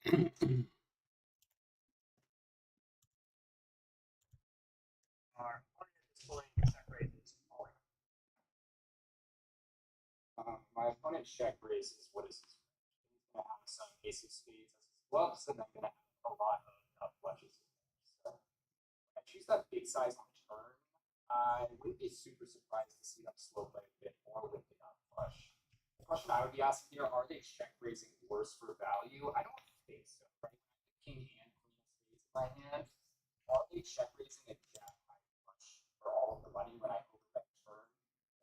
Our opponent is pulling check raises calling. My opponent check raises. What is his range? He's going to have some ace of spades as his bluffs, and then going to have a lot of flushes in there. So when I choose that big size on the turn, I wouldn't be super surprised to see them slow play a bit more with the flush. The question I would be asking here: are they check raising worse for value? I don't think so. Right? King and queen of spades in my hand. Are they check raising a jack high flush for all of the money when I overbet turn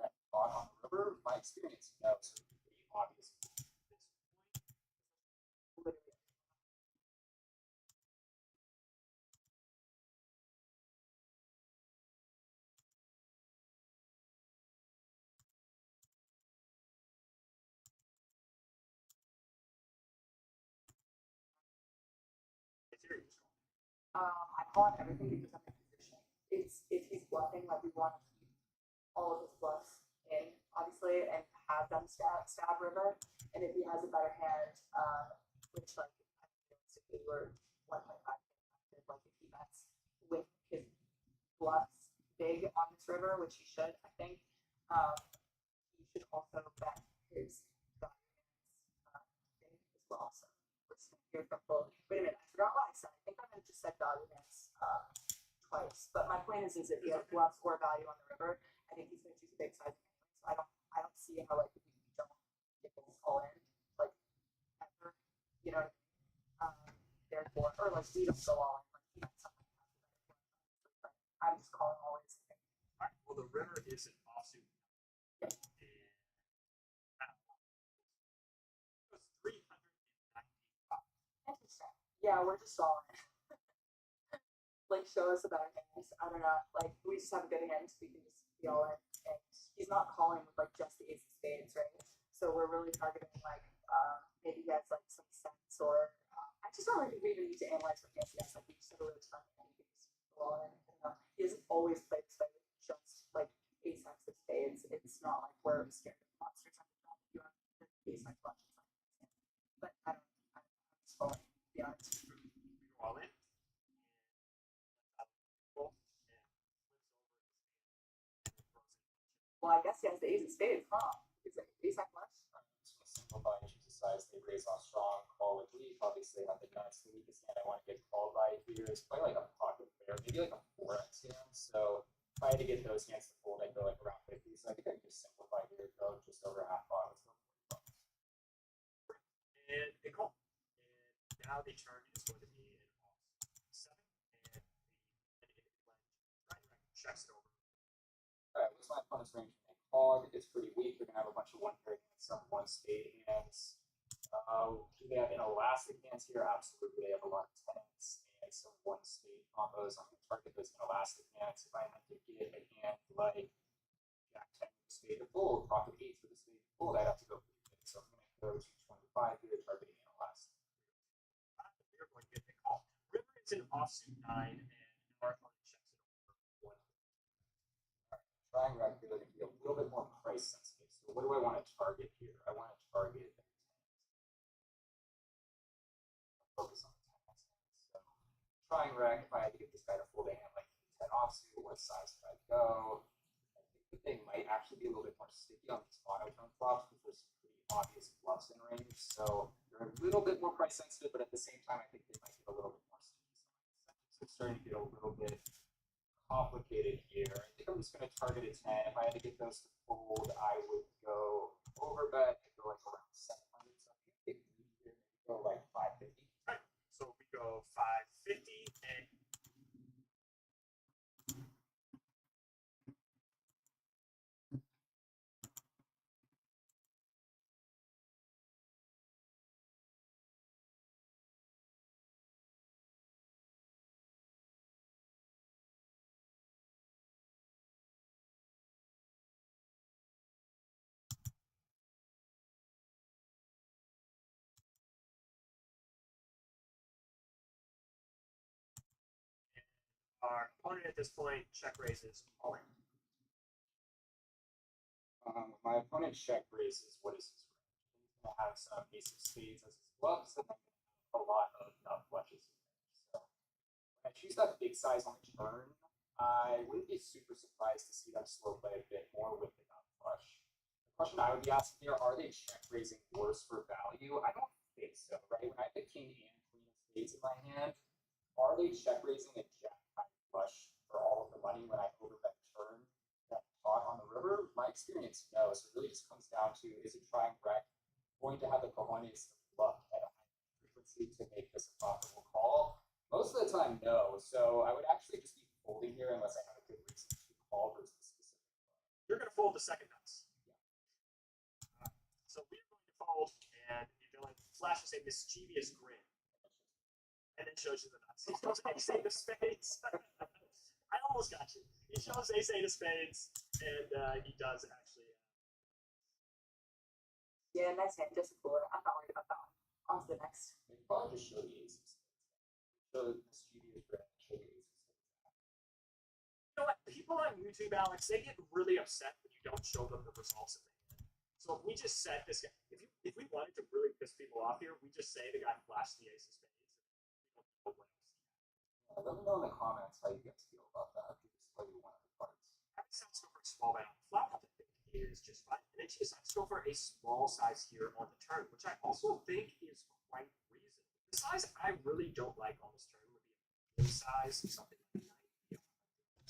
that bought on the river? My experience, no. So it's pretty obvious at this point. I call it everything because I'm in position. It's if he's bluffing, like we want to keep all of his bluffs in, obviously, and have them stab river. And if he has a better hand, which like realistically we're 1.5, like if he bets with his bluffs big on this river, which he should, I think, he should also bet his big as well. So let's hear from full. Wait a minute, I forgot what I said. I think I just said dominance twice. But my point is if he has bluffs or value on the river, I think he's going to choose a big size anyway. So I don't see how like we don't get this all in like ever, you know. Therefore, or like we don't go all in. Like, you know, something like that. I'm just calling always. All right. Well, the river is an offsuit. Yeah. And it was 395. Interesting. Yeah, we're just all in. Like show us a better hand. I don't know. Like we just have a good hand, we can just be all in. And he's not calling with like just the ace of spades, right? So we're really targeting like maybe he has like some sense or I just don't think we even need to analyze what he has. Like we just have a really strong hand. He can just go all in. He doesn't always play this way with just like ace x of spades. It's not like we're scared of monsters. You have the ace x flush. But I'm just falling, to be honest. We go all in. Well, I guess he has the ace of spades, huh? Is it ace high flush? I'm just going to simplify and choose a size. They raise off strong, call with lead. Obviously, have the nuts. The weakest hand I want to get called by here is probably like a pocket pair, maybe like a 4x hand. So if I had to get those hands to fold, I'd go like around 50. So I think I can just simplify here, go just over half pot. And they call. And now the turn is going to be an off 7, and the checks it over. All right, what's my opponent's range? Hog is pretty weak. They're gonna have a bunch of one pair hands, some one spade hands. Do they have inelastic hands here? Absolutely. They have a lot of tens and some one spade combos. I'm gonna target those inelastic hands. If I had to get a hand like Jack 10 with a spade to fold, Pocket 8 with a spade to fold, I'd have to go pretty big. So I'm gonna go to 25 here, targeting inelastic. We're going to get the call. River is an offsuit 9, and our opponent checks it over 1. Trying right here, they're going to be a little bit more price sensitive. So what do I want to target here? I want to target the 10s. Focus on the 10s. So trying rec, if I had to get this guy to fold a hand like 10 offsuit, what size could I go? I think that they might actually be a little bit more sticky on these monotone flops because there's some pretty obvious bluffs in range. So they're a little bit more price sensitive, but at the same time, I think they might get a little bit more sticky. So it's starting to get a little bit complicated here. I think I'm just going to target a 10. If I had to get those to fold, I would go over bet and go like around 700. So I think here, maybe go like 550. All right. So we go 550 and our opponent at this point check raises all in. My opponent check raises. What is his range? He's going to have some ace of spades as his bluffs, and then a lot of nut flushes in there. So when I choose that big size on the turn, I wouldn't be super surprised to see them slow play a bit more with the nut flush. The question I would be asking here, are they check raising worse for value? I don't think so, right? When I have the king and queen of spades in my hand, are they check raising a jack high flush for all of the money when I overbet turn that pot on the river? My experience, no. So it really just comes down to, is it trying wreck going to have the cojones to bluff at a high frequency to make this a profitable call? Most of the time, no. So I would actually just be folding here unless I have a good reason to call versus specific. You're going to fold the second nuts. Yeah. So we're going to fold, and the villain flashes a mischievous grin, and then shows you the nuts. He shows ace-8 of spades. I almost got you. He shows ace-8 of spades, and he does actually. Yeah, nice hand, just a cooler. I'm not worried about that one. On to the next. They probably just show the ace of spades. Show the mischievous grin, show the ace of spades. You know what? People on YouTube, Alex, they get really upset when you don't show them the results of the hand. So if we just said this guy, if we wanted to really piss people off here, we just say the guy flashed the ace of spades. We don't know what else he had. Let me know in the comments how you guys feel about that. If you just play one of the parts. I decides to go for a small bet on the flop, which I think is just fine. And then she decides to go for a small size here on the turn, which I also think is quite reasonable. The size I really don't like on this turn would be a big size, something like 90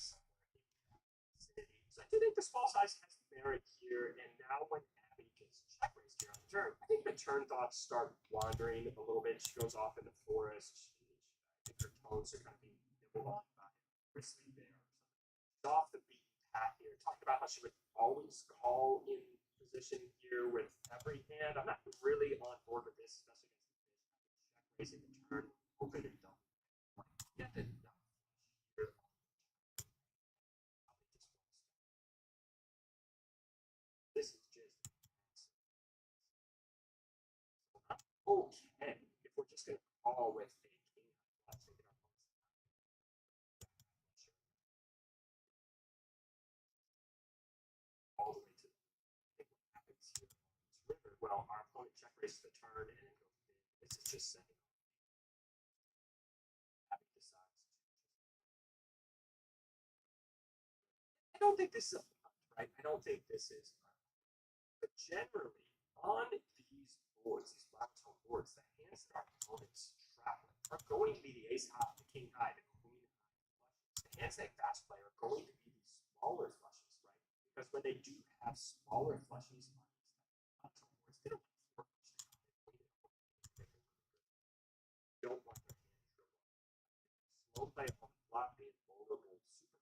somewhere in that vicinity. So I do think the small size has merit here, and now when Abby gets check raised here on the turn, I think the turn thoughts start wandering a little bit. She goes off in the forest. I think her tones are kind of being nibbled on by a grizzly bear or something. She's off the beaten path here, talking about how she would always call in position here with every hand. I'm not really on board with this, especially against the fish. Check raising the turn, open and dump. Get the dump here. This is just okay. If we're just going to call with a king, let's take it up. All the way to what happens here on this river. Well, our opponent check raises the turn and then goes big. This is just setting up. Abby decides to just. I don't think this is a punt, right? I don't think this is. But generally, on these boards, these monotone boards, the hands that our opponents traveling are going to be the ace high, the king high, the queen high flushes. The hands they fast play are going to be these smaller flushes, right? Because when they do have smaller flushes on these monotone boards, they don't work much. They don't want their hands to go slow play on the flop, being vulnerable, super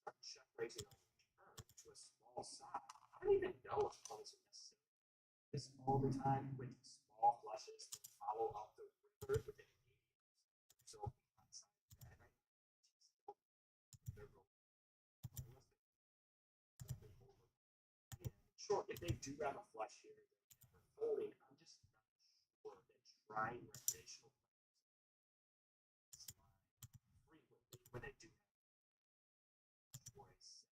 start check raising on the turn to a small side. I don't even know if opponents are necessarily this all the time with small flushes to follow up the river with an 80. So outside of that, right? Sure, if they do have a flush here, they're never folding. I'm just not sure that trying recreational frequently when they do have choice.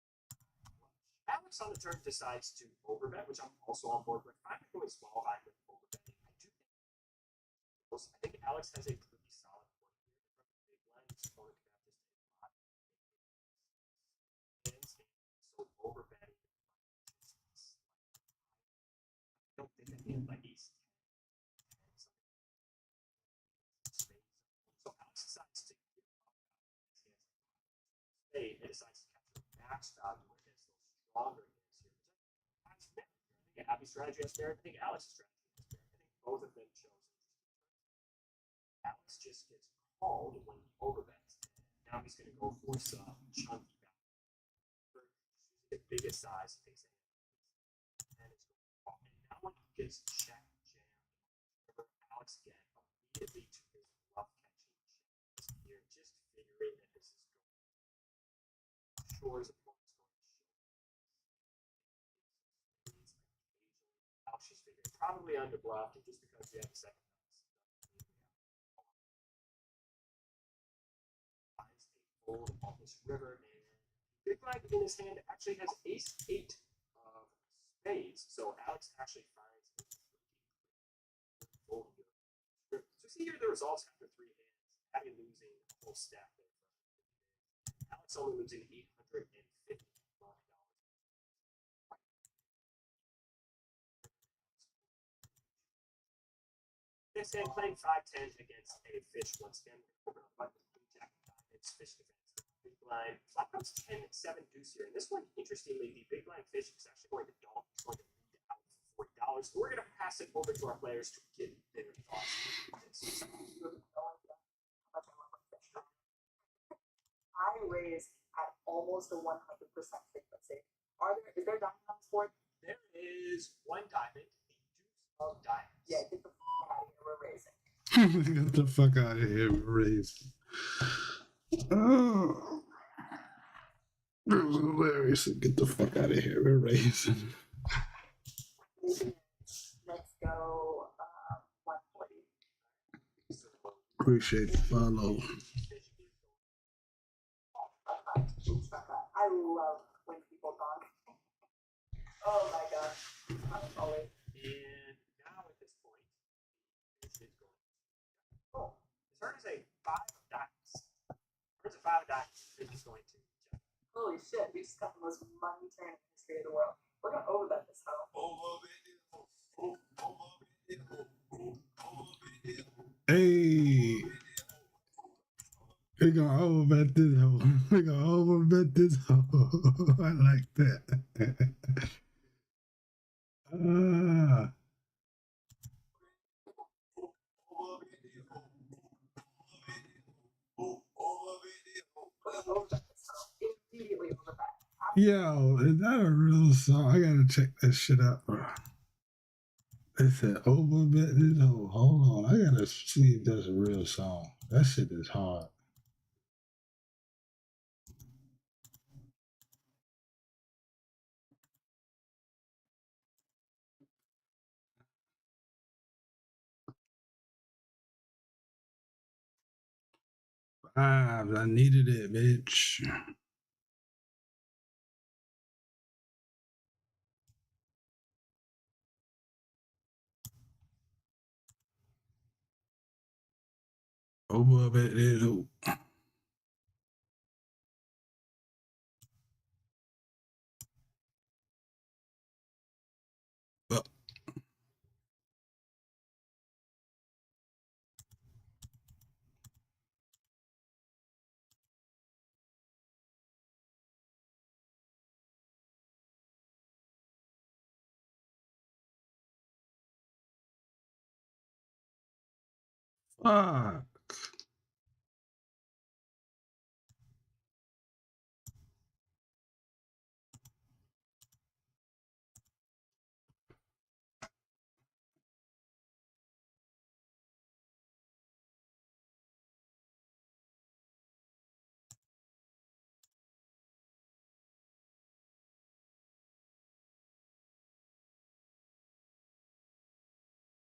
Alex on the turn decides to overbet, which I'm also on board with. I'm going small high with overbetting. I think Alex has a pretty solid point here from the big line. His opponent could have just a lot of hands, so overbetting. I don't think a hand like ace 10. So Alex decides to give up spade and decides to capture max value against those stronger hands here. I think Abby's strategy has merit. I think Alex's strategy has merit. I think both of them chose interesting. Alex just gets called when he overbets. Now he's going to go for some chunky value. The biggest size takes a hand. And it's going to call. And now when he gets check jammed, Alex again immediately to his bluff catching chance here, just figuring that this is going. Sure as a point is going to show. Alex just figured probably under bluffed, and just because we have the second fold on this river, and big blind in his hand actually has ace 8 of spades. So Alex actually finds a fold here. So see here, there results after 3 hands. Abby losing a whole stack there. Alex only losing $850. Next hand, playing 5-10 against a fish once again. We're going to open up button with Jack of Diamonds, fish defense, big blind. Flop comes 10-7 deuce here. And this one, interestingly, the big blind fish is actually going to donk. It's going to lead out for $40. We're going to pass it over to our players to get their thoughts. I raise at almost a 100% frequency. Is there diamond on this board? There is one diamond, the deuce of diamonds. Yeah, get the fuck out of here. We're raising. Get the fuck out of here, raising. Oh, that was hilarious. Get the fuck out of here, we're raising. Let's go 140. Appreciate the follow. I love when people talk. Oh my gosh. I'm always. And now at this point, this is going. Oh, his turn is a 5 of diamonds. Turns a 5 of diamonds. This is going to check. Holy shit, we just got the most money turn in the history of the world. We're gonna overbet this hoe. Hey, we gonna overbet this hoe. We gonna overbet this hoe. I like that. Immediately overbet. Yo, is that a real song? I gotta check that shit out, bro. They said overbet this hoe. Hold on, I gotta see if that's a real song. That shit is hard. Vibes, I needed it, bitch. Overbet this hoe. Fuck.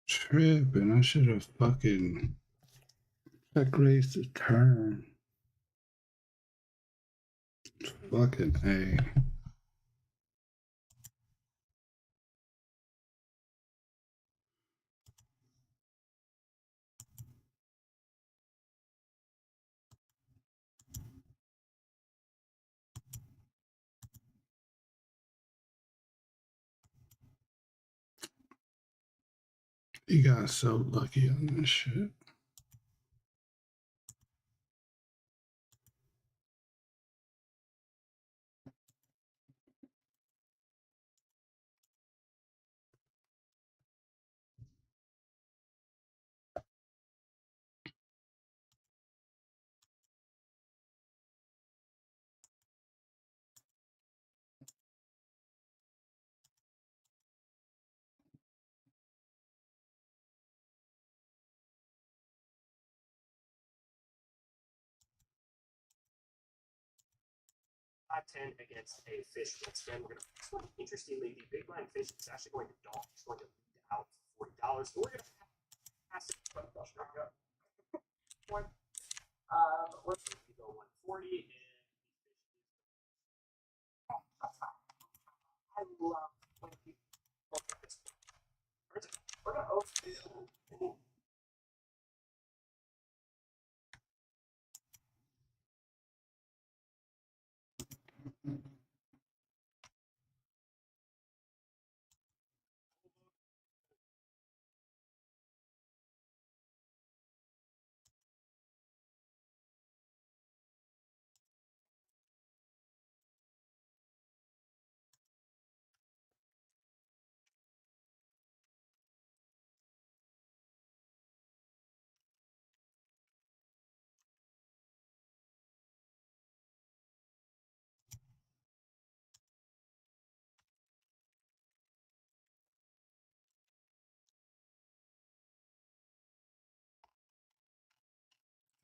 Tripping. I should have fucking check raised the turn. Fucking A. You got so lucky on this shit. $5-10 against a fish once again. We're gonna. This one, interestingly, the big blind fish is actually going to donk. It's going to lead out for $40. We're gonna pass it. We're We go 140 and I love when people look at this. We're gonna overbet.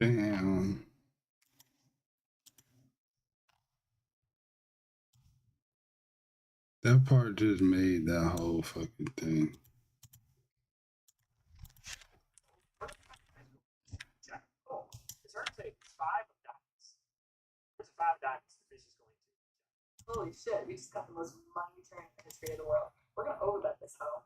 Damn. That part just made that whole fucking thing. Jack. Oh, the turn's a 5 of diamonds. Where's a 5 of diamonds? The fish is going to. Holy shit, we just got the most money turn in the history of the world. We're gonna overbet this hoe.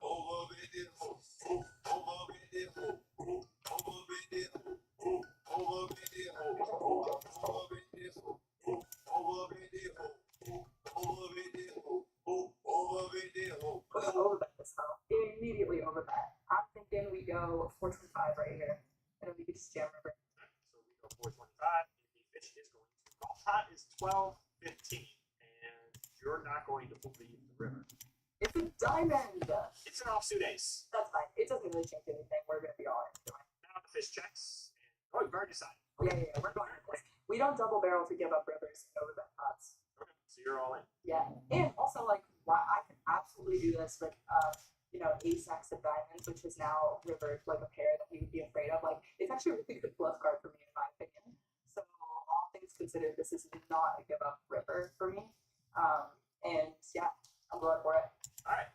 We're gonna overbet this hoe. Immediately overbet. I'm thinking we go 425 right here. And then we could just jam river. So we go 425, and the fish is going to. Call pot is 12-15, and you're not going to believe the river. It's a diamond! It's an offsuit ace. That's fine. It doesn't really change anything. We're gonna be all in. Now the fish checks, and you've already decided. Yeah. We're going for this. We don't double barrel to give up rivers and overbet pots. Okay, so you're all in. Yeah. And also, like, I can absolutely do this with, ace X of diamonds, which is now river, like a pair that he would be afraid of. Like, it's actually a really good bluff card for me, in my opinion. So, all things considered, this is not a give up river for me. And yeah, I'm going for it. All right.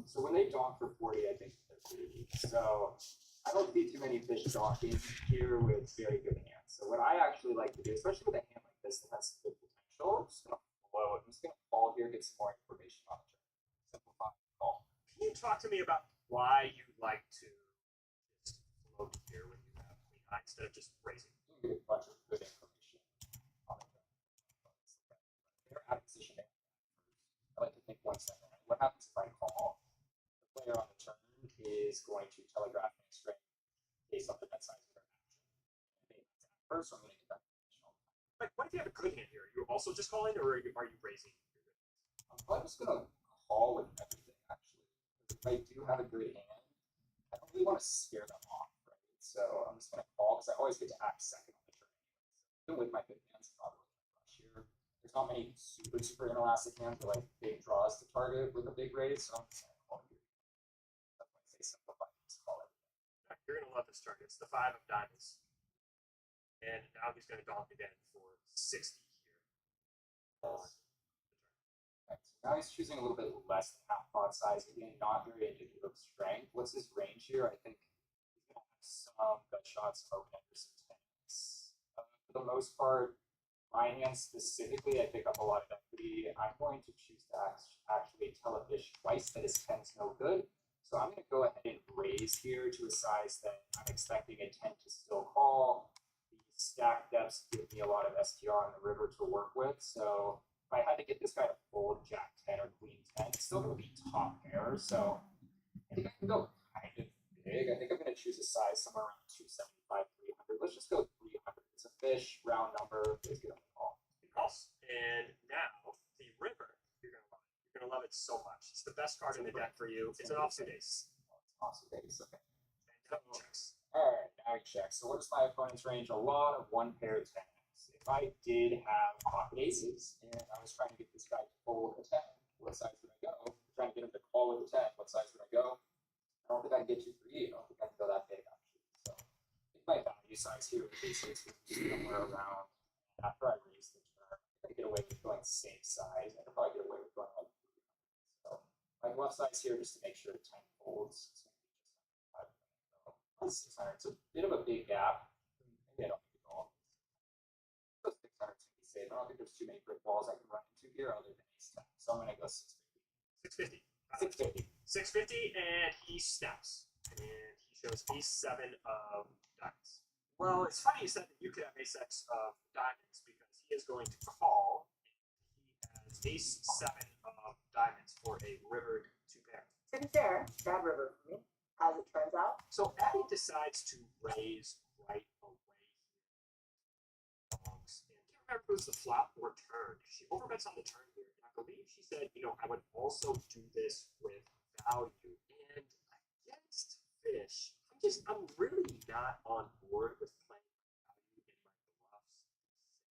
So when they donk for 40, I think they're greedy. So I don't see too many fish donking here with very good hands. So what I actually like to do, especially with a hand like this that has good potential, I'm just gonna blow it. I'm just gonna call here, get some more information on the turn. Simplify the call. Can you talk to me about why you like to just float here when you have queen high instead of just raising? You can get a bunch of good information on the turn. They're out of position. I like to think 1 second. What happens if I call? The player on the turn is going to telegraph an string based on the bet size of their action. First, I'm going to get that additional. Like, what if you have a good hand here? Are you also just calling, or are you raising? I'm probably just going to call with everything, actually. If I do have a good hand, I don't really want to scare them off, right? So I'm just going to call because I always get to act second on the turn. Even with my good hands, I'm not really going to rush here. There's not many super inelastic hands with like big draws to target with a big raise, so I'm just going to call here. That's why I say simplify, just call everything. You're going to love this turn. It's the 5 of diamonds. And now he's going to donk again for 60 here. Right, so now he's choosing a little bit less than half pot size. Again, not very indicative of strength. What's his range here? I think he's going to have some gut shots, open under some tens. For the most part, my hand specifically, I pick up a lot of equity. I'm going to choose to actually tell a fish twice that his 10's no good. So I'm going to go ahead and raise here to a size that I'm expecting a 10 to still call. The stack depths give me a lot of STR on the river to work with. So if I had to get this guy to fold Jack 10 or Queen 10, it's still going to be top pair. So I think I can go kind of big. I think I'm going to choose a size somewhere around 275, 300. Let's just go 300. It's a fish, round number. Please get on the call. Calls. And now the river, you're going to love it. You're going to love it so much. It's the best card in the deck for you. It's an offsuit ace. Offsuit ace, okay. And checks. Alright, now he checks. So what is my opponent's range? A lot of one pair 10s. If I did have pocket aces and I was trying to get this guy to fold a 10, what size would I go? I'm trying to get him to call with a 10, what size would I go? I don't think I can get too greedy. I don't think I can go that big actually. So I think my value size here is basically somewhere around after I raise the turn. I get away with going same size. I could probably get away with going like 300. So my bluff size here just to make sure 10 folds. It's going to be just 600. It's a bit of a big gap. Maybe I don't need to go all. Go 600 to be safe. I don't think there's too many brick walls I can run into here other than ace 10. So I'm going to go 650. 650. 650, and he snaps. And he shows ace 7 of diamonds. Well, it's funny you said that you could have ace X of diamonds because he is going to call. And he has ace 7 of diamonds for a rivered 2-pair. To be fair, bad river for me, as it turns out. So Abby decides to raise right away here. And I can't remember if it was the flop or turn. She overbets on the turn here. And I believe she said, I would also do this with value. And against fish, I'm really not on board with playing value in my bluffs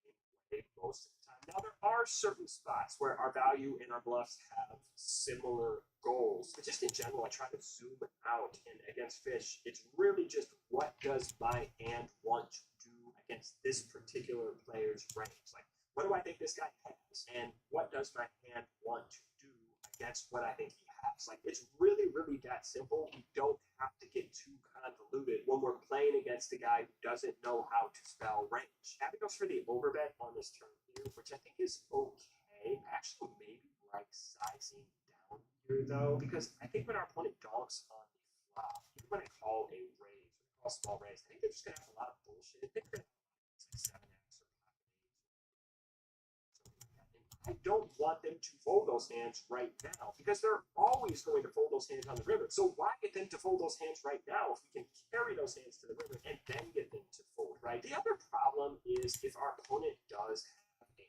the same way most of the time. Now, there are certain spots where our value and our bluffs have similar goals, but just in general, I try to zoom out. And against fish, it's really just what does my hand want to do against this particular player's range. Like, what do I think this guy has, and what does my hand want to do against what I think he has? Like, it's really, really that simple. We don't have to get too convoluted when we're playing against a guy who doesn't know how to spell range. Abby goes for the overbet on this turn here, which I think is okay. Actually, maybe like sizing down here though, because I think when our opponent donks on the flop, even when I call a raise, when I call small raise, I think they're just gonna have a lot of bullshit. I think they're gonna have like 7x or pocket eights or something like that. And I don't want them to fold those hands right now because they're always going to fold those hands on the river. So why get them to fold those hands right now if we can carry those hands to the river and then get them to fold, right? The other problem is if our opponent does have a hand,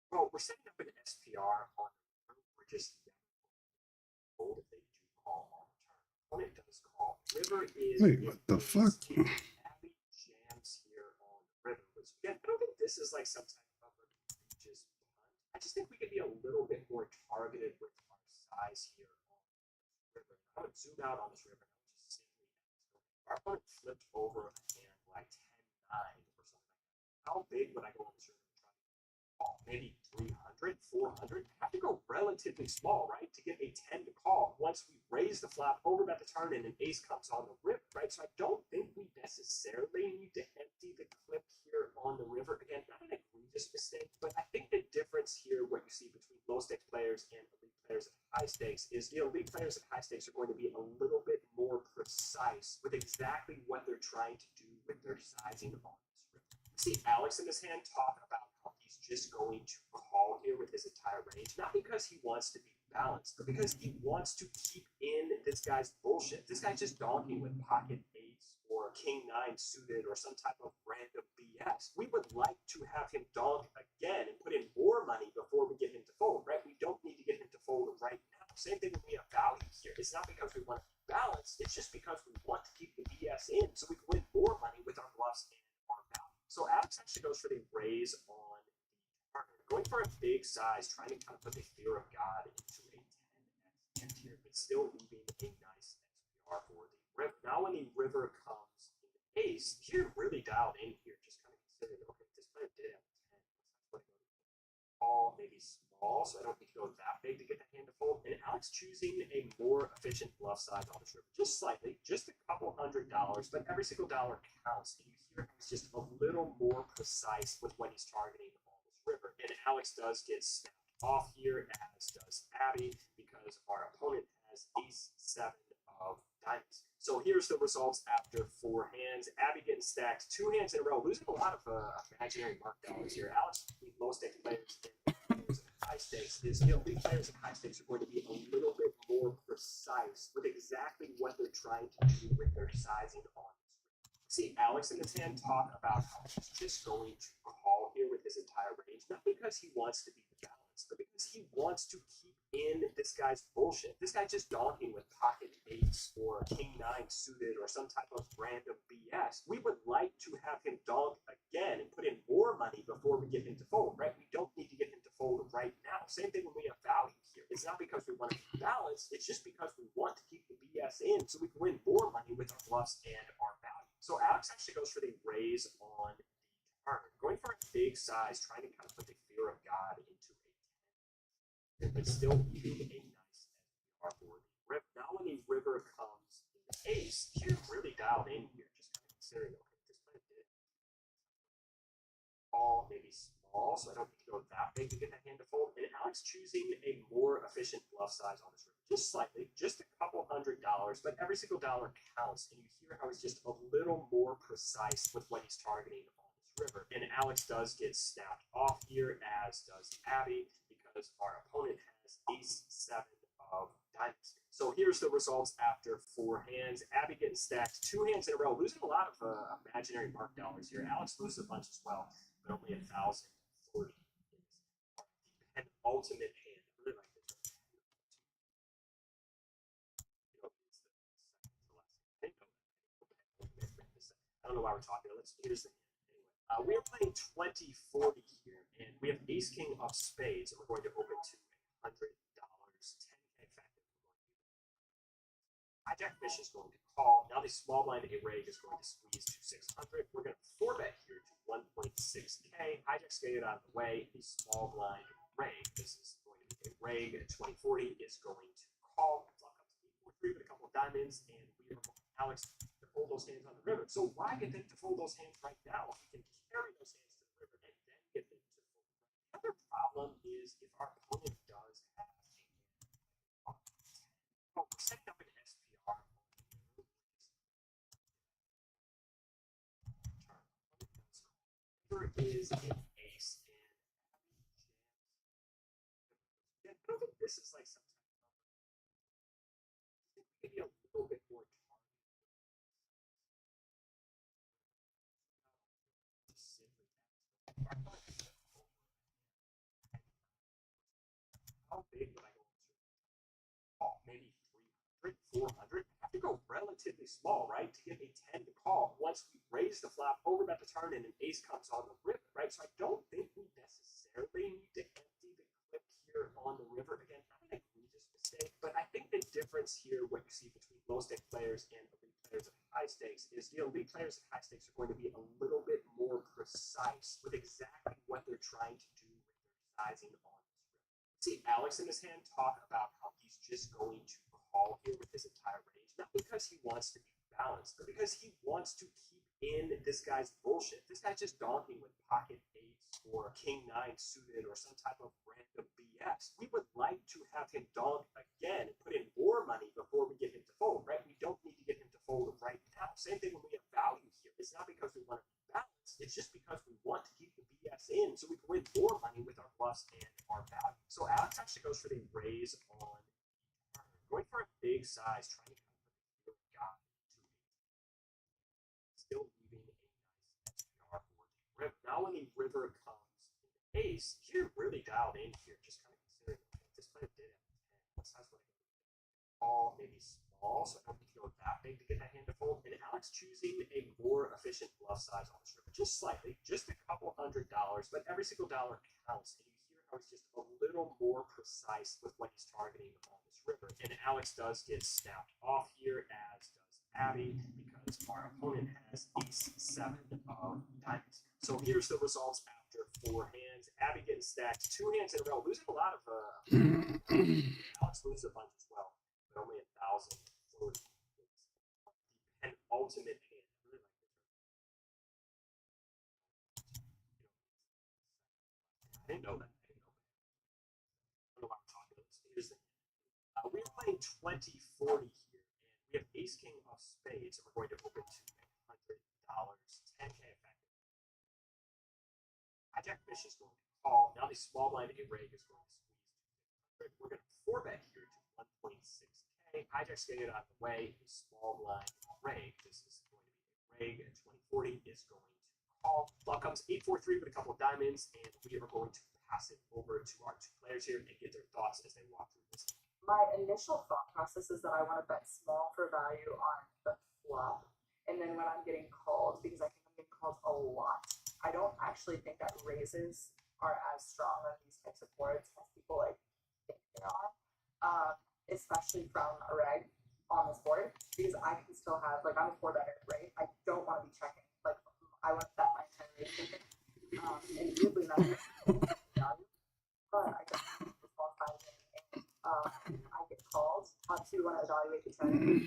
well, we're setting up an SPR on the river. We're just fold if they do call on the turn. Opponent does call. River is Wait, what the fuck? Abby jams here on the river, which again, I don't think this is like some type of egregious punt. I just think we could be a little bit more targeted with our size here on this river. I would zoom out on this river and I would just simply ask, our opponent flipped over a hand like 10-9 or something like that. How big would I go on this river? Maybe 300, 400. Have to go relatively small, right, to get a 10 to call once we raise the flop, overbet the turn, and an ace comes on the river, right? So I don't think we necessarily need to empty the clip here on the river. Again, not an egregious mistake, but I think the difference here, what you see between low stakes players and elite players at high stakes, is the elite players at high stakes are going to be a little bit more precise with exactly what they're trying to do with their sizing on this river. See Alex in this hand talk about how he's just going to call here with his entire range, not because he wants to be balanced, but because he wants to keep in this guy's bullshit. This guy's just donking with pocket eights or king nine suited or some type of random BS. We would like to have him donk again and put in more money before we get him to fold, right? We don't need to get him to fold right now. Same thing when we have value here. It's not because we want to be balanced, it's just because we want to keep the BS in so we can win more money with our bluffs and our value. So Alex actually goes for the raise on the turn, going for a big size, trying to kind of put the fear of God into a 10x hand here, but still leaving a nice SPR for the river. Now when the river comes in ace, here really dialed in here, just kind of considering, okay, this player did have 10, let's go all maybe small, so I don't need to go that big to get the hand to fold. And Alex choosing a more efficient bluff size on this river, just slightly, just a couple $100, but every single dollar counts. And you hear he's just a little more precise with what he's targeting on this river. And Alex does get snapped off here, as does Abby, because our opponent has ace-7 of diamonds. So here's the results after 4 hands. Abby getting stacked 2 hands in a row, losing a lot of imaginary mark dollars here. Alex, the low stakes players and players at high stakes, is elite players at high stakes are going to be a little bit more precise with exactly what they're trying to do with their sizing on this. See Alex in this hand talk about how he's just going to call here with his entire range, not because he wants to be balanced, but because he wants to keep in this guy's bullshit. This guy's just donking with pocket eights or king nine suited or some type of random BS. We would like to have him donk again and put in more money before we get him to fold, right? We don't need to get him to fold right now. Same thing when we have value here. It's not because we want to be balanced, it's just because we want to keep the BS in so we can win more money with our bluffs and our value. So Alex actually goes for the raise on the turn, going for a big size, trying to kind of put the fear of God into a 10, but still leaving a nice SPR for the river. Now when the river comes in the ace, you're really dialed in here, just kind of considering, okay, this player did all maybe small, so I don't need to go that big to get that hand to fold. And Alex choosing a more efficient bluff size on this river, just slightly, just a couple $100, but every single dollar counts. And you hear how he's just a little more precise with what he's targeting on this river. And Alex does get snapped off here, as does Abby, because our opponent has ace-7 of diamonds. So here's the results after 4 hands. Abby getting stacked 2 hands in a row, losing a lot of imaginary mark dollars here. Alex loses a bunch as well, but only 1,040 in this penultimate hand. I really like this. You know, it's the second to last. I don't know why we're talking. Here's the hand. Anyway, we are playing 20-40 here, and we have ace king of spades, and we're going to open to $100, 10K effective. Hijack fish is going to call. Now the small blind a reg is going to squeeze to 600. We're going to 4-bet here to 1.6k. Hijack skated out of the way. The small blind reg, this is going to be a reg at 2040, is going to call. Block up to 843 with a couple of diamonds, and we are going Alex to fold those hands on the river. So why get them to fold those hands right now? We can carry those hands to the river and then get them to fold. The other problem is if our opponent does have a we're setting up an SPR on the river is an ace, and I don't think this is like some type of maybe a little bit more targeted. How big would I go into? Oh, maybe 300, 400. I have to go relatively small, right, to get a 10 to call. Once we raise the flop, over about the turn, and an ace comes on the river, right? So I don't think we necessarily need to empty the clip here on the river. Again, not an egregious mistake, but I think the difference here, what you see between low stake players and elite players at high stakes, is the elite players at high stakes are going to be a little bit more precise with exactly what they're trying to do with their sizing on this river. See Alex in his hand talk about how he's just going to call here with his entire range, not because he wants to be balanced, but because he wants to keep in this guy's bullshit. This guy's just daunting with pocket eights or king nine suited or some type of random BS. We would like to have him donk again and put in more money before we get him to fold, right? We don't need to get him to fold right now. Same thing when we have value here. It's not because we want to be balanced. It's just because we want to keep the BS in so we can win more money with our bluffs and our value. So Alex actually goes for the raise on going for a big size, trying to kind of put the guy into it. Still leaving a nice SPR for the river. Now when the river comes in the ace, you're really dialed in here, just kind of considering this player did have 10. What size would I go? All maybe small, so I don't need to go that big to get that hand to fold. And Alex choosing a more efficient bluff size on this river, just slightly, just a couple $100, but every single dollar counts. And you hear how he's just a little more precise with what he's targeting on this river. And Alex does get snapped off here, as does Abby, because our opponent has ace-7 of diamonds. So here's the results after 4 hands. Abby getting stacked 2 hands in a row, losing a lot of Alex loses a bunch as well, but only 1,000 for an ultimate hand. I really like this. I didn't know that. I don't know why we're talking about this. Here's the we're playing 20-40 here, and we have ace king of spades, and we're going to open to $100, 10k effective. Hijack fish is going to call. Now the small blind a reg is going to squeeze to 600. We're going to 4-bet here to 1.6k. Hijack's getting it out of the way. The small blind reg, this is going to be a reg at 2040, is going to call. Flop comes 843 with a couple of diamonds, and we are going to pass it over to our 2 players here and get their thoughts as they walk through this. My initial thought process is that I want to bet small for value on the flop, and then when I'm getting called, because I think I'm getting called a lot, I don't actually think that raises are as strong on these types of boards as people like think they are, especially from a reg on this board, because I can still have, like, I'm a 4-better, right? I don't want to be checking, like, I want to bet my entire raise, and weirdly not value, but I guess the small size I get called. Obviously, we want to evaluate the turn in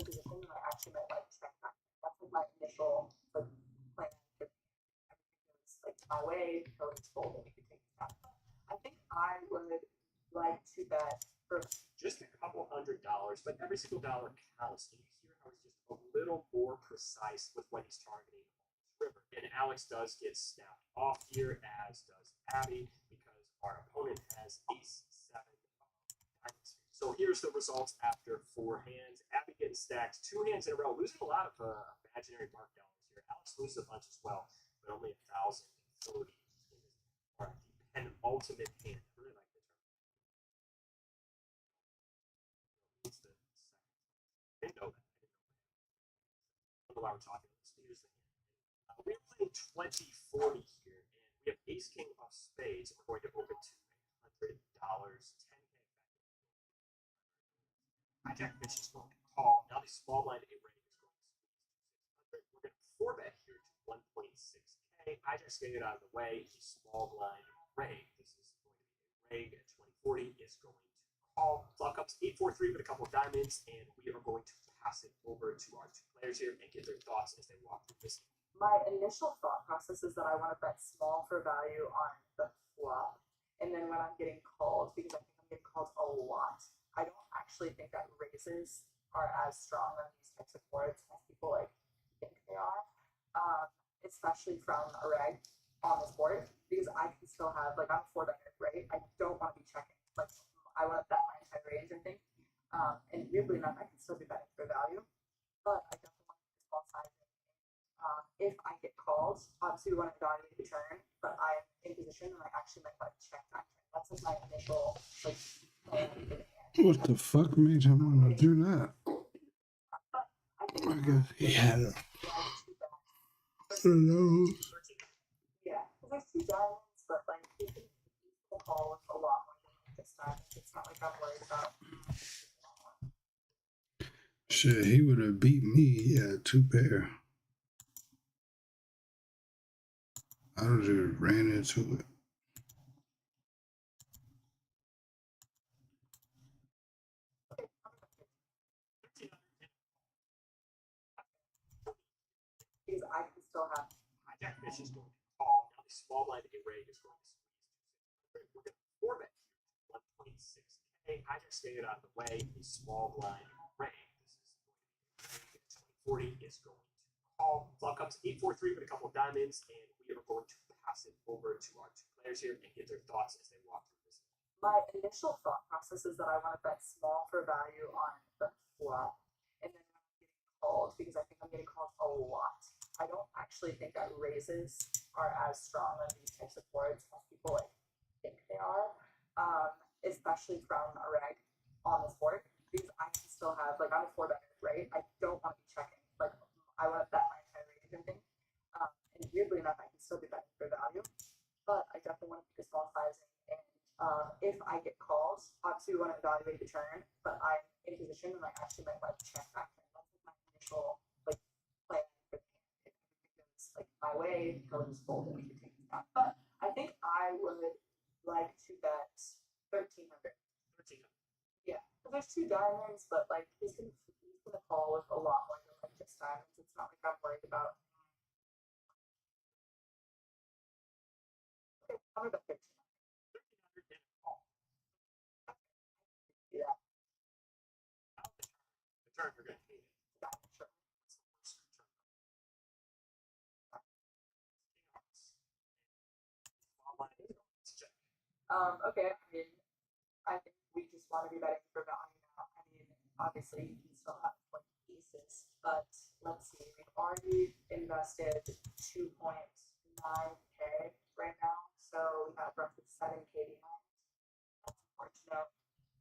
position. I actually might like check back. That's like my initial like plan. If everything goes like my way, goes full, then we can take it back. I think I would like to bet for just a couple $100, but every single dollar counts. And you hear how he's just a little more precise with what he's targeting on this river. And Alex does get snapped off here, as does Abby, because our opponent has ace-7 diamonds. So here's the results after 4 hands. Abby getting stacked 2 hands in a row, losing a lot of imaginary mark dollars here. Alex loses a bunch as well, but only 1,030 in his penultimate hand. I really like the term. It's the second. I didn't know that. I don't know why we're talking about this. Here's the hand. We're playing 20-40 here, and we have ace king of spades. We're going to open to $100, 10k effective. Hijack fish is going to call. call. Now the small blind a raise is going to 600. We're going to 4-bet here to 1.6K. I just get it out of the way. The small blind reg. This is going to be a reg at 2040 is going to call. Flop comes 8-4-3 with a couple of diamonds, and we are going to pass it over to our two players here and get their thoughts as they walk through this. My initial thought process is that I want to bet small for value on the flop, and then when I'm getting called, because I think I'm getting called a lot, I don't actually think that raises are as strong on these types of boards as people like think they are, especially from a reg on this board, because I can still have, like, I'm a 4-better, right? I don't want to be checking, like, I want to bet my entire range, I think, and weirdly enough, I can still be betting for value, but I definitely want to be small sizing. If I get called, obviously we want to evaluate the turn, but I'm in position and I actually might like check that turn. That's like my initial like plan for the hand. What the fuck made him want to do that? But I think I guess he had a yeah, because there's 2 diamonds, but like he can call with a lot more than like this time. It's not like I'm worried about. shit. He would have beat me. He had 2 pair. I would just ran into it. Because I can still have. Hijack fish is going to call. Now the small blind a raise is going to squeeze 2-600. We're going to 4-bet here to 1.6K. I just get it out of the way. The small blind reg. This is going to be 2040 is going to call. Flop comes 8-4-3 with a couple of diamonds, and we are going to pass it over to our two players here and get their thoughts as they walk through this. My initial thought process is that I want to bet small for value on the flop, and then I'm getting called because I think I'm getting called a lot. I don't actually think that raises are as strong on these types of boards as people like think they are, especially from a reg on this board, because I can still have, like, I'm a 4-better, right? I don't want to be checking. Like, I want to bet my entire range and thing. And weirdly enough, I can still be betting for value, but I definitely want to pick a small sizing. And if I get calls, obviously we want to evaluate the turn, but I'm in position and I actually might like check back turn. That's my initial like plan for the hand. If everything goes like my way, he'll just fold and we can take it down. But I think I would like to bet 1,300. 13. Yeah, because there's 2 diamonds, but like he's gonna call with a lot more than like just diamonds. It's not like I'm worried about. Okay, I'm gonna bet 13. 1300 and a call. Yeah, Out the turn, you're going to hate it. yeah, sure. What's the worst return? King hearts. Small blind is going to check. Okay, I mean, I think we just want to be betting for value now. I mean, obviously you can still have like aces, but let's see, we've already invested 2.9K right now, so we have roughly 7K behind. That's important to note.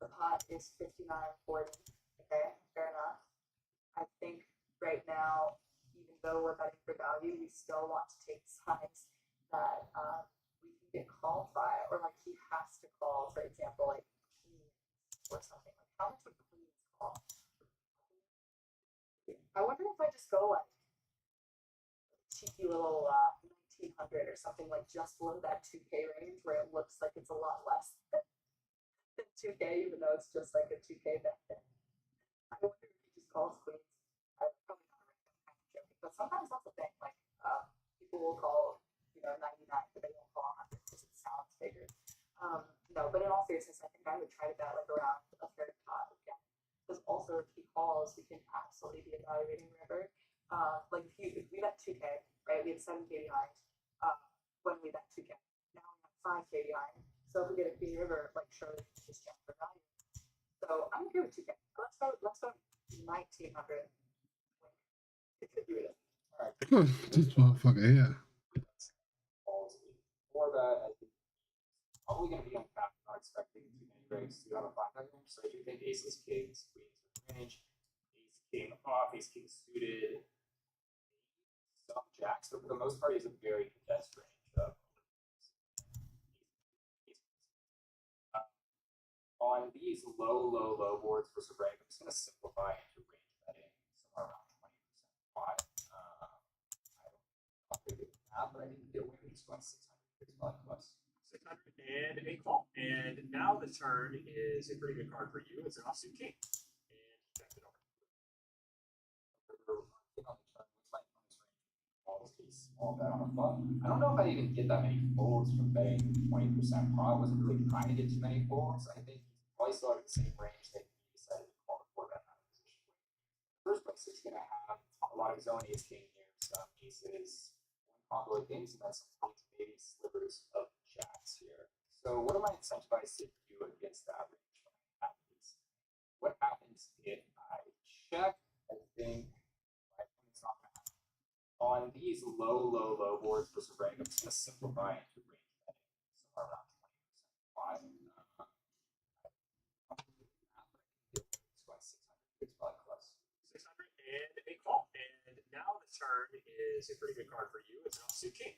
The pot is 59.40. Okay, fair enough. I think right now, even though we're betting for value, we still want to take sides that we can get called by, or like he has to call, for example, like queens or something. Like, how much would queens call? I wonder if I just go like cheeky little 1900 or something, like just below that 2K range where it looks like it's a lot less than 2K, even though it's just like a 2K bet. I wonder if he just calls queens. I probably not right now, kind of joking, but sometimes that's the thing. Like people will call 99, but they won't call 100 because it sounds bigger. No, but in all seriousness, I think I would try to bet like around a third pot again. Because also if he calls, we can absolutely be evaluating river. Like if we bet 2K, right? We have 7K behind. When we bet 2K, now we have 5K behind. So if we get a queen river, like surely we can just jump for value. So I'm okay with 2K. Let's go 1900. All right. This motherfucker here. Calls 4-bet. I think probably going to be uncapped. Not expecting too many breaks to have a 5-bet range. So I do think aces, kings, queens in range. Ace king off, ace king suited. Some jacks, but for the most part, he's a very condensed range of. On these low boards for Sabreg, I'm just going to simplify into range half, but I didn't get away with just going 600 big blind plus. 600 and a call. And now the turn is a pretty good card for you. It's an offsuit king. And he checks it over. All that on the flop. I don't know if I even get that many folds from betting 20% pot. I wasn't really trying to get too many folds. I think he's probably still at the same range that he decided to call the 4-bet out of position. First place, he's going to have a lot of his own ace king here, some aces, one combo of kings, and then some queens, maybe slivers of jacks here. So what am I incentivized to do against that range when I have these? What happens if I check? I think my opponent's not going to have on these low boards versus rank. I'm just going to simplify into range betting, so around 20% wide. It's about 600. It's probably close. 600 and a call. And now the turn is a pretty good card for you. It's an offsuit king.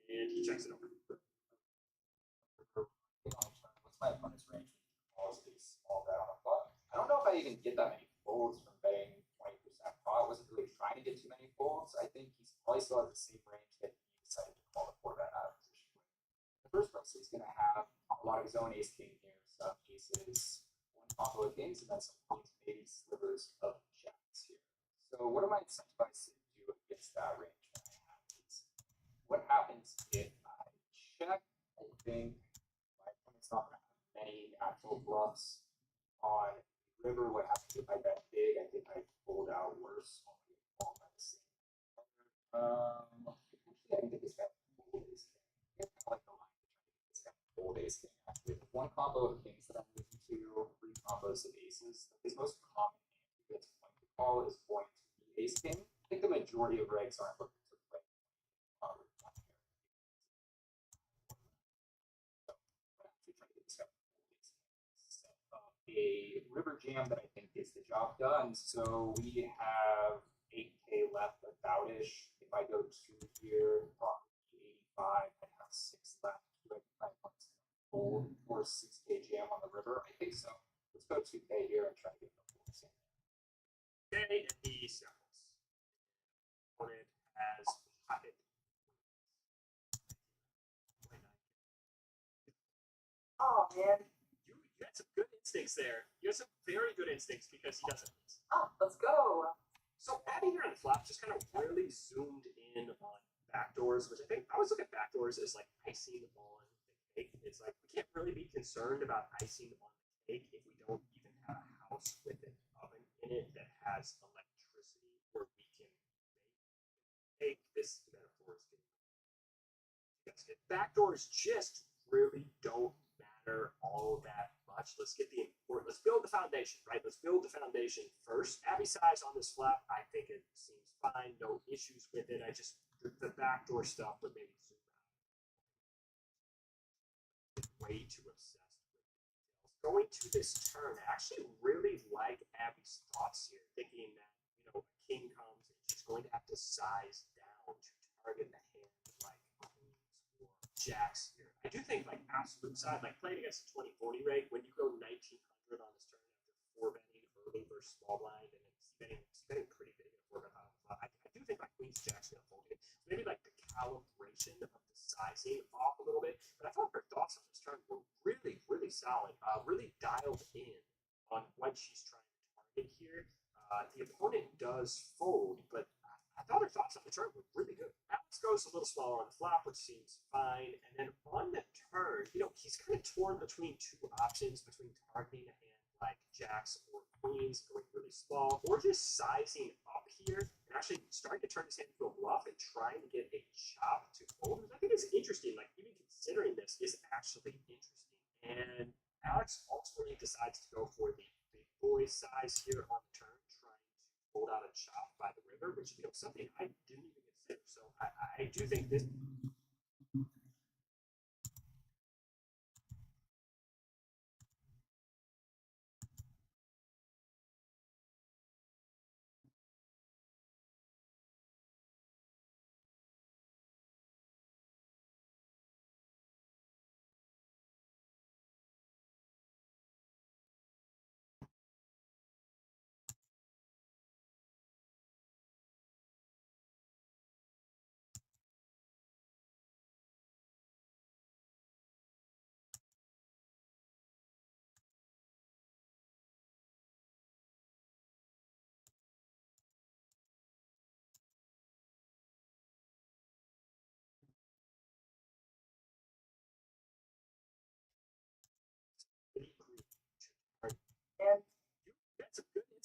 And he checks it over. What's my opponent's range? All that on the flop. I don't know if I even get that many folds from betting 20% pot. I wasn't really trying to get too many folds. I think he's probably still at the same range that he decided to call the 4-bet out of position. In the first place, he's going to have a lot of his own ace king here, some aces, one combo of kings, and then some queens, maybe slivers of jacks here. So what am I incentivized to do against that range when I have these? What happens if I check? I think my opponent's not going to have many natural bluffs on river. What happens if I bet big? I think I fold out worse on the ball by the same. Actually, I think this guy fold ace king. I like the line to try to get this guy fold ace king. Actually, with one combo of kings that I'm losing to, 3 combos of aces. His most common hand he gets point to call is going to be ace king. I think the majority of regs aren't looking to play. A river jam that I think gets the job done. So we have 8K left about-ish. If I go 2 here, probably 85, I have 6 left. Do I think my fold for 6K jam on the river? I think so. Let's go 2K here and try to get the full same. Okay, and he settles. Opponent has pocket. Oh man. You had some good instincts there. You had some very good instincts because he doesn't lose. Oh, let's go. So Abby here on the flop just kind of really zoomed in on backdoors, which I think I always look at backdoors as like icing on the cake. It's like we can't really be concerned about icing on the cake if we don't even have a house with an oven in it that has electricity where we can make this metaphor is getting. Backdoors just really don't matter all that much. Let's get the important. Let's build the foundation, right? Let's build the foundation first. Abby size on this flop, I think it seems fine. No issues with it. I just the backdoor stuff would maybe zoom out. Way too obsessed with details. Going to this turn, I actually really like Abby's thoughts here, thinking that a king comes and she's going to have to size down to target the hand like queens or jacks here. I do think like absolute side, like playing against a 20-40 rate, when you go 1900 on this turn after 4-betting early versus small blind and then betting pretty big in a 4-bet bottom flop, I do think like queens jacks gonna fold it. So maybe like the calibration of the sizing off a little bit. But I thought her thoughts on this turn were really, really solid, really dialed in on what she's trying to target here. The opponent does fold, but I thought her thoughts on the turn were really good. Alex goes a little smaller on the flop, which seems fine. And then on the turn, he's kind of torn between 2 options, between targeting a hand like jacks or queens, going really small, or just sizing up here and actually starting to turn his hand into a bluff and trying to get a chop to fold. I think it's interesting, like even considering this is actually interesting. And Alex ultimately decides to go for the big boy size here on the turn, trying to hold out a chop by the river, which is something I didn't even consider. So I do think this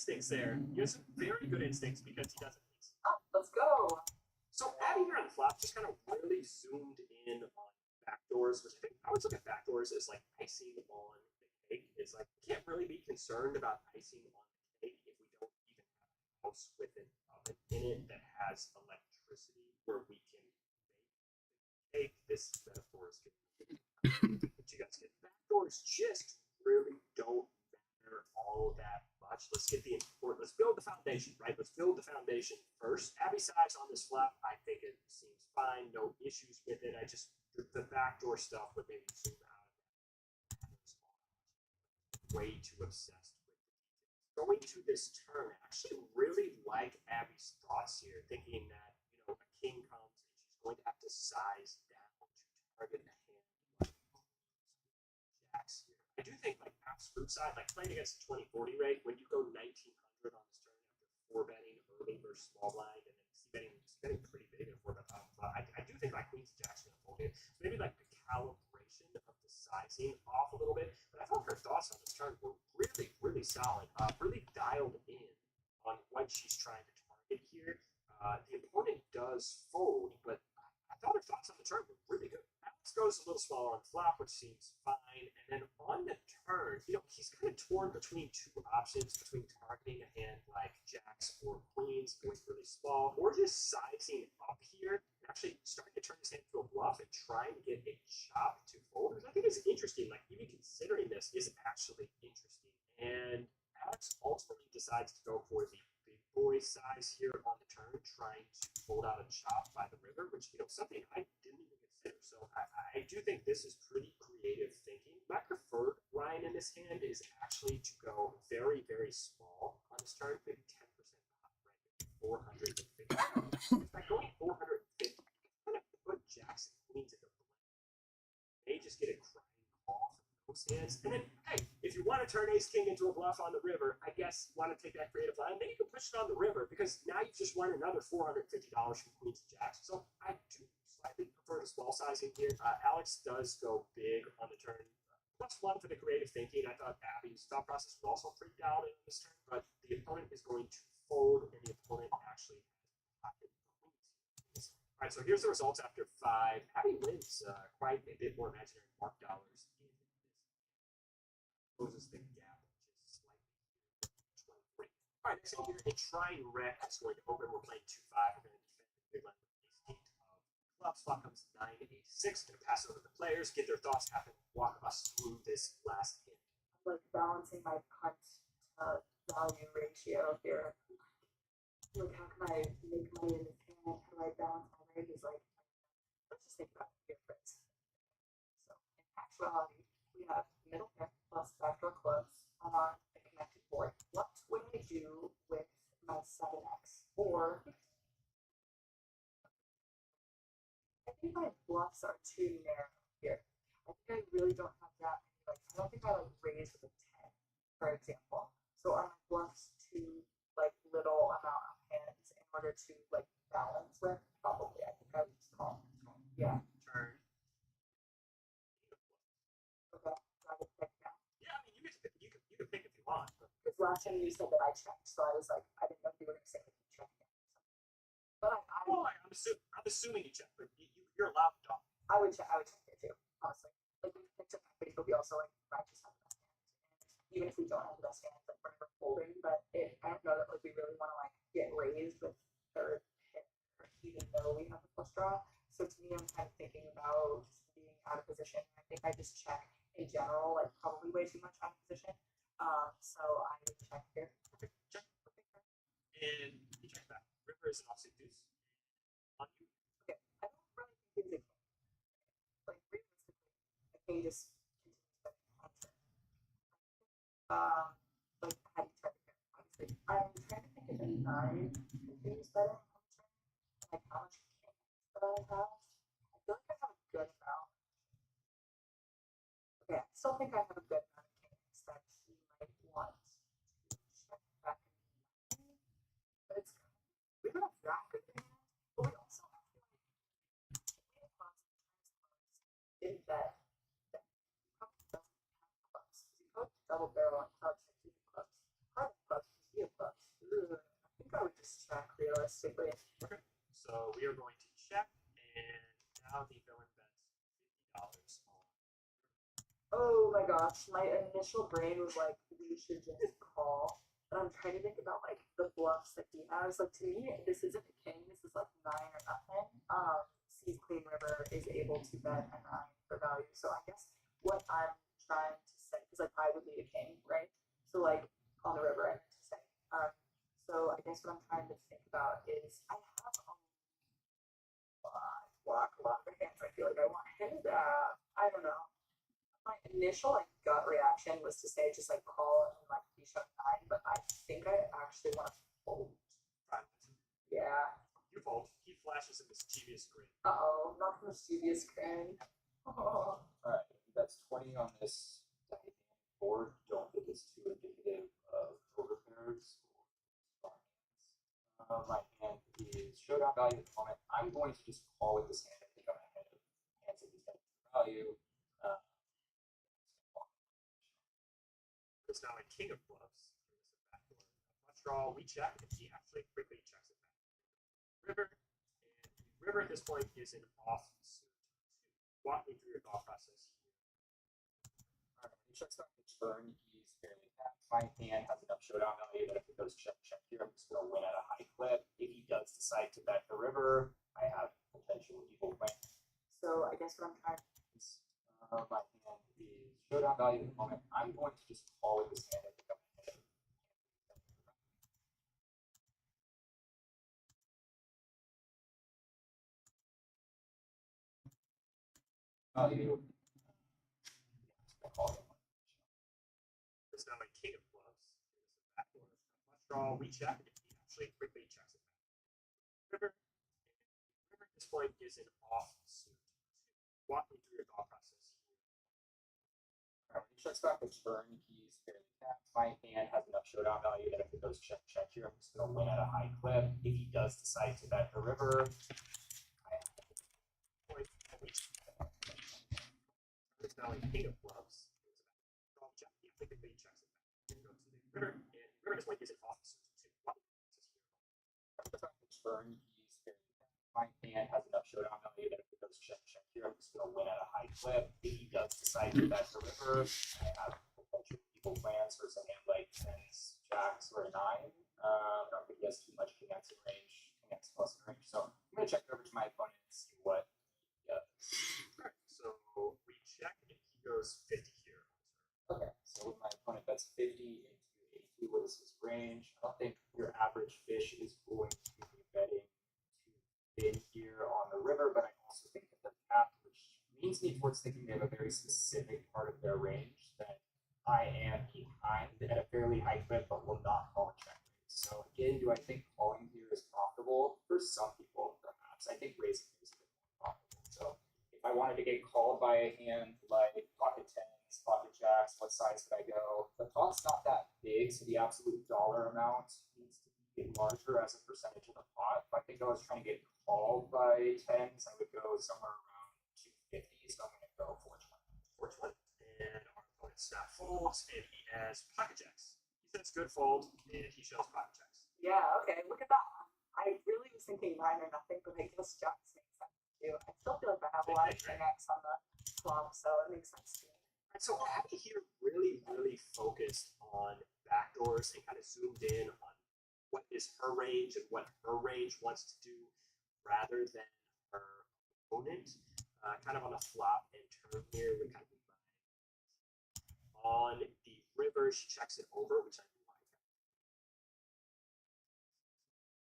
instincts there. He has some very good instincts because he doesn't. Oh, let's go. So Abby here on the flop just kind of really zoomed in on backdoors, which I think I always look at backdoors as like icing on the cake. It's like we can't really be concerned about icing on the cake if we don't even have a house with an oven in it that has electricity where we can make this metaphor is good. But you guys get backdoors just really don't matter all that much. Let's get the important. Let's build the foundation, right? Let's build the foundation first. Abby size on this flop, I think it seems fine. No issues with it. I just the backdoor stuff would maybe zoom out of that. Way too obsessed with the details. Going to this turn, I actually really like Abby's thoughts here, thinking that a king comes and she's going to have to size down to target a hand like jacks here. I do think like absolute side, like playing against a 20-40 rate, when you go 1900 on this turn after 4-betting early versus small blind and then c-betting pretty big in a 4-bet top, I do think like queens and jacks are going to fold here. So maybe like the calibration of the sizing off a little bit. But I thought her thoughts on this turn were really, really solid, really dialed in on what she's trying to target here. The opponent does fold, but I thought her thoughts on the turn were really good. Alex goes a little smaller on flop, which seems fine. And then on the turn, he's kind of torn between two options, between targeting a hand like jacks or queens, going really small, or just sizing up here, and actually starting to turn his hand to a bluff and trying to get a chop to fold. Which I think is interesting. Like, even considering this is actually interesting. And Alex ultimately decides to go for the big boy size here on the turn, trying to fold out a chop by the river, which, something I didn't even consider. So I do think this is pretty creative thinking. My preferred line in this hand is actually to go very, very small on this turn, maybe 10% pot, right? Maybe 450. By going 450, you kind of put jacks and queens in the blend. They just get a crying call from those hands. And then, hey, if you want to turn ace king into a bluff on the river, I guess you want to take that creative line, then you can push it on the river because now you've just won another $450 from queens and jacks. So I do slightly prefer the small sizing here. Alex does go big on the turn. +1 for the creative thinking. I thought Abby's thought process was also pretty down in this turn, but the opponent is going to fold, and the opponent actually has pocket queens. All right, so here's the results after 5. Abby wins quite a bit more imaginary mark dollars in this. Closes the gap just slightly. 23. All right, next hand here, a trying wreck is going to open. We're playing 2-5. We're going to defend the big line with ace 8 of clubs. Flop comes 9-8-6. Going to pass over the players, get their thoughts happen, walk us through this last hit. I'm like balancing my punt value ratio here. Like, how can I make money in this hand? How do I balance my ranges? Like, let's just think about it here first. So, in actuality, we have middle pair plus backdoor clubs on a connected board. What would I do with my 7x? Or I think my bluffs are too narrow here. I think I really don't have that many. Like, I don't think I raise with a 10, for example. So are my bluffs too little amount of hands in order to balance with? Probably. I think I would just call. Yeah. Turn. Okay. So I would pick now. Yeah, I mean, you can pick if you want. Because last time you said that I checked, so I was like, I didn't know if you were going to say that you checked. But I'm assuming you check, but you're allowed to talk. I would check it too, honestly. Like, we picked up equity, but we also might just have the best hands. And even if we don't have the best hands, we're never folding. But I don't know that we really want to get raised with third hit, even though we have a flush draw. So to me, I'm kind of thinking about being out of position. I think I just check in general, probably way too much out of position. So I would check here. Okay, check. And you check back. River is an offsuit deuce. On you. Okay, I don't really think he's a king. Realistically, a king just continues to on turn. How do you try to pick? Obviously, I'm trying to think if a 9 continues better on turn. Like, how much kings that I have? I feel like I have a good amount. Okay, I still think I have a good amount of kings that he might want to check back in. But we don't have that good hand, but we also have is that probably doesn't have clubs. He probably double barrel on clubs if he clubs. Part of clubs is he a clubs. realistically. Okay. So we are going to check, and now the villain bets $50 on. Oh my gosh, my initial brain was like, we should just call. But I'm trying to think about like the bluffs that he has. Like to me, this isn't a king. This is like 9 or nothing. Sees Clean River is able to bet a 9 for value. So I guess what I'm trying to say is like I would be a king, right? So like on the river, I meant to say. So I guess what I'm trying to think about is I have a lot of hands. I feel like I want him. I don't know. My initial like gut reaction was to say just like call and like be shut 9, but I think I actually want to fold. Fine. Yeah. You fold. He flashes a mischievous grin. Uh-oh, not the mischievous grin. Oh. Alright, that's 20 on this dynamic board. Don't think it's too indicative of overpairs or my hand is showdown value at the moment. I'm going to just call with this hand. I think I'm ahead of hands that he's got value. It's now a king of clubs. There's a backdoor flush draw. We check, and he actually quickly checks it back. River, and the river at this point is an offsuit. Walk me through your thought process here. Alright, he checks back the turn. He's fairly tapped. My hand has enough showdown value that if it goes check here, I'm just going to win at a high clip. If he does decide to bet the river, I have potential evil win. So I guess what I'm trying to my hand is showdown value at the moment. I'm going to just call with this hand and pick up the hand. There's now a king of clubs. There's a backdoor flush draw. We check, and he actually quickly checks it back. River, and the river at this point is an offsuit. Walk me through your thought process here. Alright, he checks back the turn. He's fairly tapped. My hand has enough showdown value that if it goes check here, I'm just going to win at a high clip. If he does decide to bet the river, I have Point, and we check. There's now a king of clubs. There's a backdoor check. He quickly checks it back. Here goes the river, and the river at this point is an offsuit. Walk me through your thought process here. turn. He's fairly tapped. My hand has enough showdown value that if it goes check here, I'm just going to win at a high clip. If he does decide to bet the river, I have potential evil plans versus a hand like 10s, jacks, or a 9. I don't think he has too much king X in range, king X plus in range. So I'm going to check it over to my opponent and see what he does. Alright, so we check, and he goes 50 here. Okay, so my opponent bets 50 into 82. What is his range? I don't think your average fish is going to be betting too thin here on the river, but I also think that they're capped, which leans me towards thinking they have a very specific part of their range that I am behind at a fairly high clip, but will not call a check raise. So again, do I think calling here is profitable? For some people, perhaps. I think raising is a bit more profitable. So if I wanted to get called by a hand like pocket 10s, pocket jacks, what size could I go? The pot's not that big, so the absolute dollar amount needs to be larger as a percentage of the pot. If I think I was trying to get called by 10s, I would go somewhere around 250, so I'm going to go 420. 420. And our opponent snap folds, and he has pocket jacks. He says good fold, and he shows pocket jacks. Yeah, okay, look at that. I really was thinking 9 or nothing, but I guess jacks make sense too. I still feel like I have a lot of king X on the club, so it makes sense to me. And so Abby here really focused on backdoors and kind of zoomed in on what is her range and what her range wants to do rather than her opponent. Kind of on a flop and turn here, we kind of on the river, she checks it over, which I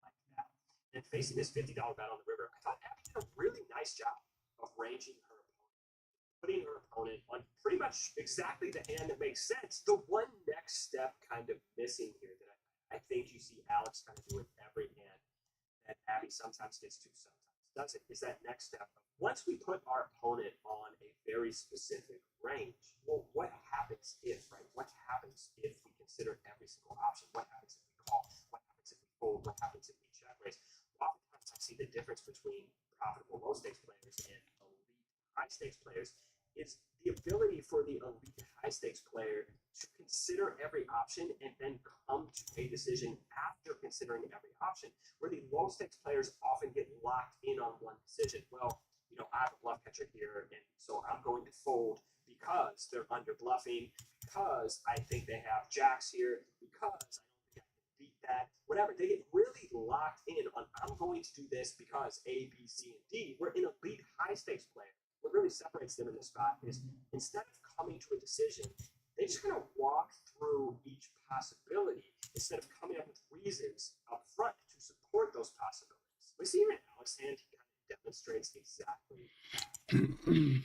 like that. And facing this $50 bet on the river, I thought Abby did a really nice job of ranging her opponent, putting her opponent on pretty much exactly the hand that makes sense. The one next step kind of missing here that I think you see Alex kind of do with every hand that Abby sometimes gets to, sometimes doesn't, is that next step. Once we put our opponent on a very specific range, well, what happens if, right? What happens if we consider every single option? What happens if we call? What happens if we fold? What happens if we check raise? Oftentimes I see the difference between profitable low stakes players and elite high stakes players is the ability for the elite high stakes player to consider every option and then come to a decision after considering every option, where the low stakes players often get locked in on one decision. Well, I have a bluff catcher here, and so I'm going to fold because they're under bluffing, because I think they have jacks here, because I don't think I can beat that, whatever. They get really locked in on I'm going to do this because A, B, C, and D. Where an elite high stakes player, what really separates them in this spot is instead of coming to a decision, they just kind of walk through each possibility instead of coming up with reasons up front to support those possibilities. We see here in Alex's hand, he kind of demonstrates exactly that.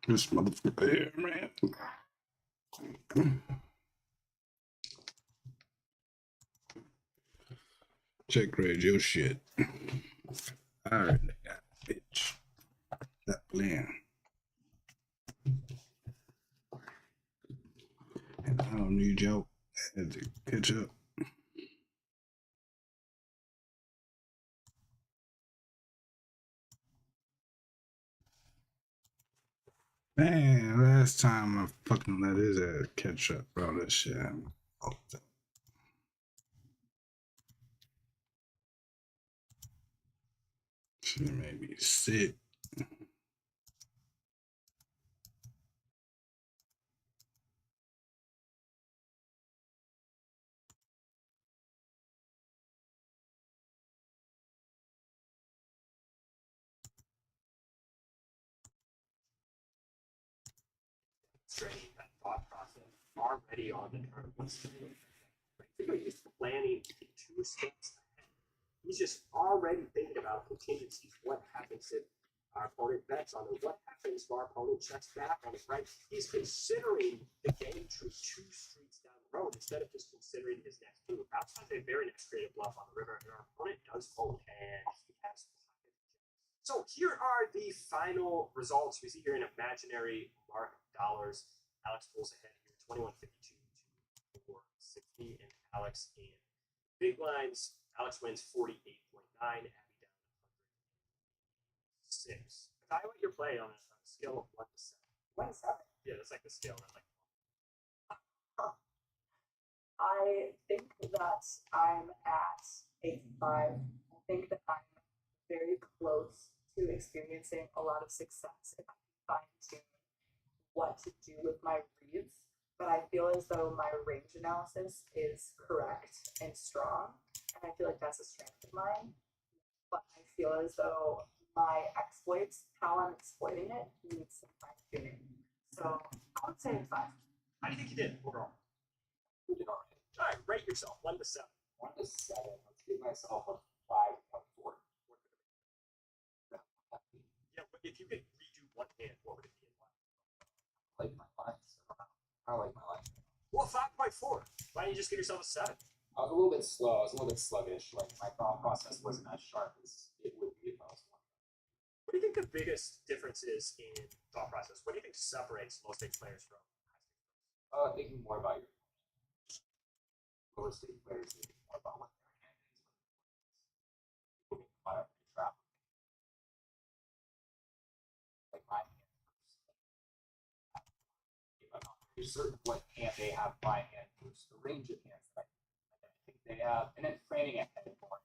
This motherfucker here, man. Check raise your shit. Alright, bitch. That plan. And I don't need your head to catch up. Man, last time I fucking let his ass catch up, bro. That shit. Shit made me sick. Straight that thought process already on the turn. Basically, he's planning 2 steps ahead. He's just already thinking about contingencies. What happens if our opponent bets on it? What happens if our opponent checks back on it, right? He's considering the game tree 2 streets down the road instead of just considering his next move. Outside a very nice creative bluff on the river, and our opponent does fold, and he has pocket jacks. So here are the final results. We see here in imaginary mark dollars. Alex pulls ahead here, 21.52 to 4.60, and Alex in big lines. Alex wins 48.9. Abby down 106. Evaluate your play on a scale of 1 to 7. 1 to 7. Yeah, that's like the scale. That's like I think that I'm at a 5. I think that I'm very close to experiencing a lot of success if I can fine tune what to do with my reads. But I feel as though my range analysis is correct and strong, and I feel like that's a strength of mine. But I feel as though my exploits, how I'm exploiting it, needs some fine tuning. So I would say 5. how do you think you did overall? You did all right. All right, rate yourself 1 to 7. 1 to 7. Let's give myself a 5.4. Yeah, but if you could redo one hand, what would it be and why? I like my lines. I like my lines. Well, 5.4. Why don't you just give yourself a 7? I was a little bit slow. I was a little bit sluggish. Like my thought process wasn't as sharp as it would be if I was one. What do you think the biggest difference is in thought process? What do you think separates low stakes players from high stakes? Thinking more about your lower stakes players, thinking more about what their hand is. Moving out of your trap. Like my hand first. If I'm not very certain what hand they have, my hand first. The range of hands that I think they have, and then planning ahead more.